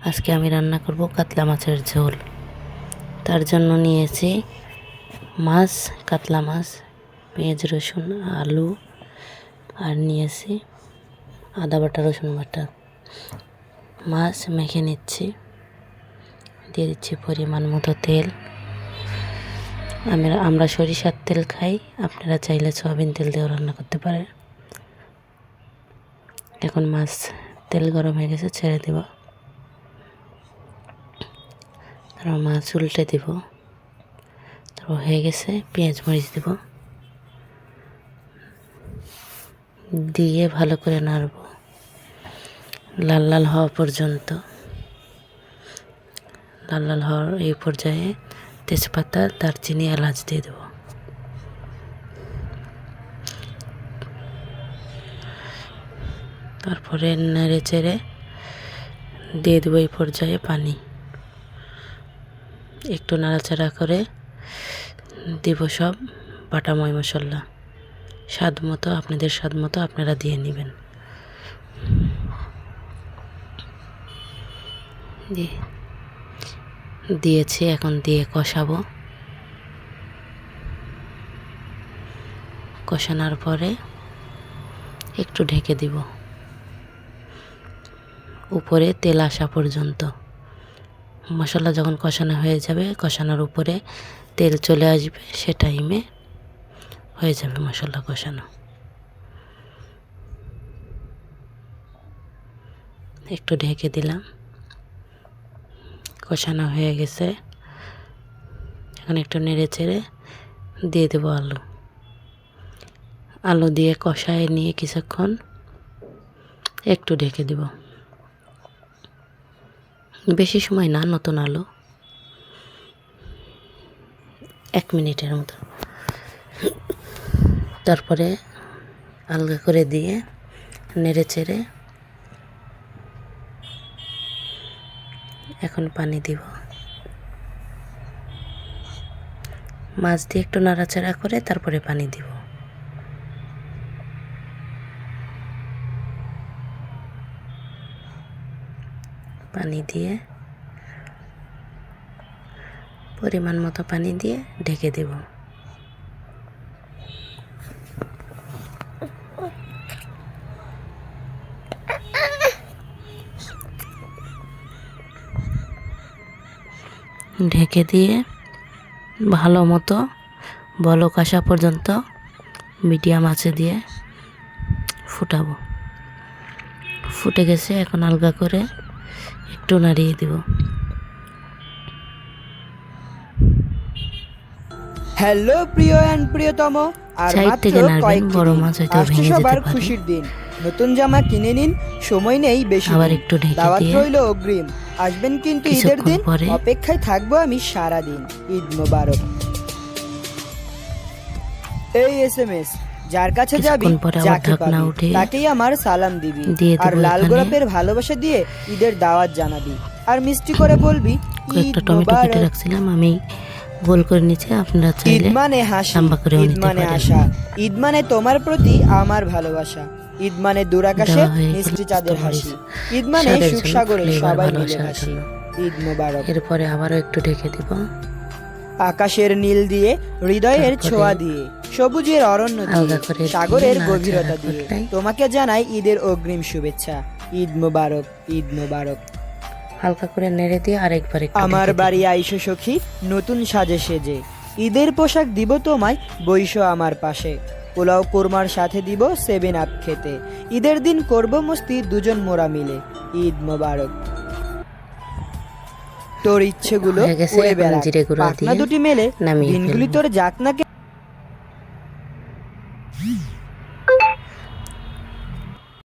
আজকে আমি রান্না করব কাতলা মাছের ঝোল। তার জন্য নিয়েছি মাছ, কাতলা মাছ, পেঁয়াজ রসুন আলু, আর নিয়েছি আদা বাটা রসুন বাটা। মাছ মেখে নিচ্ছি, দিয়ে দিচ্ছি পরিমাণ মতো তেল। আমরা সরিষার তেল খাই, আপনারা চাইলে সয়াবিন তেল দিয়েও রান্না করতে পারেন। এখন মাছ তেল গরম হয়ে গেছে, ছেড়ে দেব। তারপর মাছ উল্টে দিব। তারপর হয়ে গেছে, পেঁয়াজ মরিচ দেব, দিয়ে ভালো করে নাড়ব লাল লাল হওয়া পর্যন্ত। লাল লাল হওয়ার এই পর্যায়ে তেজপাতা, দারচিনি, এলাচ দিয়ে দেব। তারপরে নেড়ে চেড়ে দিয়ে দেবো এই পর্যায়ে পানি। একটু নাড়াচাড়া করে দিব সব বাটা ময় মশলা। স্বাদ মতো, আপনাদের স্বাদ মতো আপনারা দিয়ে নেবেন। দিয়েছি, এখন দিয়ে কষাবো। কষানোর পরে একটু ঢেকে দিব উপরে তেল আসা পর্যন্ত। মশলা যখন কষানো হয়ে যাবে, কষানোর উপরে তেল চলে আসবে, সে টাইমে হয়ে যাবে মশলা কষানো। একটু ঢেকে দিলাম, কষানো হয়ে গেছে। এখন একটু নেড়ে চেড়ে দিয়ে দেবো আলু। আলু দিয়ে কষায় নিয়ে কিছুক্ষণ একটু ঢেকে দেব। বেশি সময় না, নতুন আলু, 1 মিনিটের মতো। তারপরে আলগা করে দিয়ে নেড়ে চেড়ে এখন পানি দিব। মাছ দিয়ে একটু নাড়াচাড়া করে তারপরে পানি দিব। পানি দিয়ে পরিমাণ মতো পানি দিয়ে ঢেকে দেব। ঢেকে দিয়ে ভালো মতো বলক আসা পর্যন্ত মিডিয়াম আঁচে দিয়ে ফুটাবো। ফুটে গেছে, এখন আলগা করে একটু নাড়িয়ে দেব। হ্যালো প্রিয় এন্ড প্রিয়তম, আর সাইড মাত্র থেকে নাড়বেন, কয়েক বড় দিন মাছ হয়তো আসছে ভেঙে যেতে সবার পারে। খুশির দিন। নতুন জামা কিনে নিন, সময় নেই বেশি আবার দিন। একটু ঢেকে দাওয়াত দিয়ে রইল অগ্রিম, আসবেন কিন্তু ঈদের কিছুক্ষণ দিন। পরে অপেক্ষায় থাকবো আমি সারা দিন। ঈদ মোবারক। এই SMS যার কাছে যাবি, কিছুক্ষণ পরে আবার যাকে ঢাকনা পাবি, উঠিয়ে তাকেই আমার সালাম দিবি। দিয়ে আর দেবো লাল এখানে গোলাপের ভালোবাসা দিয়ে ঈদের দাওয়াত জানাবি। আর মিষ্টি করে বলবি ঈদ কয়েকটা টমেটো কেটে মোবারক। রাখছিলাম, আমি গোল করে নিচে, আপনারা ঈদ চাইলে মানে হাসি, লম্বা করেও ঈদ নিতে মানে পারেন। আশা, ঈদ মানে তোমার প্রতি আমার ভালোবাসা। ঈদ মানে দূর আকাশে দেওয়া হয়ে মিষ্টি গেলে চাঁদের হাসি। ঈদ মানে স্বাদের সুখ জন্য, সাগরে ফ্লেভার সবাই মিলে ভালোবাসার ভাসি। জন্য। ঈদ মোবারক। এরপরে আবারও একটু ঢেকে দিব। আকাশের নীল দিয়ে, হৃদয়ের তারপরে ছোঁয়া দিয়ে, সবুজের অরণ্য দিয়ে, আলগা করে সাগরের দিয়ে গভীরতা নাড়াচাড়া দিয়ে করলেই তোমাকে জানাই ঈদের অগ্রিম শুভেচ্ছা। ঈদ মোবারক, ঈদ মোবারক। হালকা করে নেড়ে দিয়ে আরেকবার একটু আমার ঢেকে দিব। বাড়ি আইসো সখী নতুন সাজে সেজে, ঈদের পোশাক দিব তোমায়, বইসো আমার পাশে। পোলাও কোরমার সাথে দিব 7 আপ খেতে, ঈদের দিন করব মস্তি দুজন মোরা মিলে। ঈদ মোবারক। তোর ইচ্ছেগুলো হয়ে গেছে, উড়ে এখন বেড়াক, জিরে গুঁড়া পাখনা দিয়ে দুটি মেলে, নামিয়ে দিনগুলি ফেলবো। তোর যাক না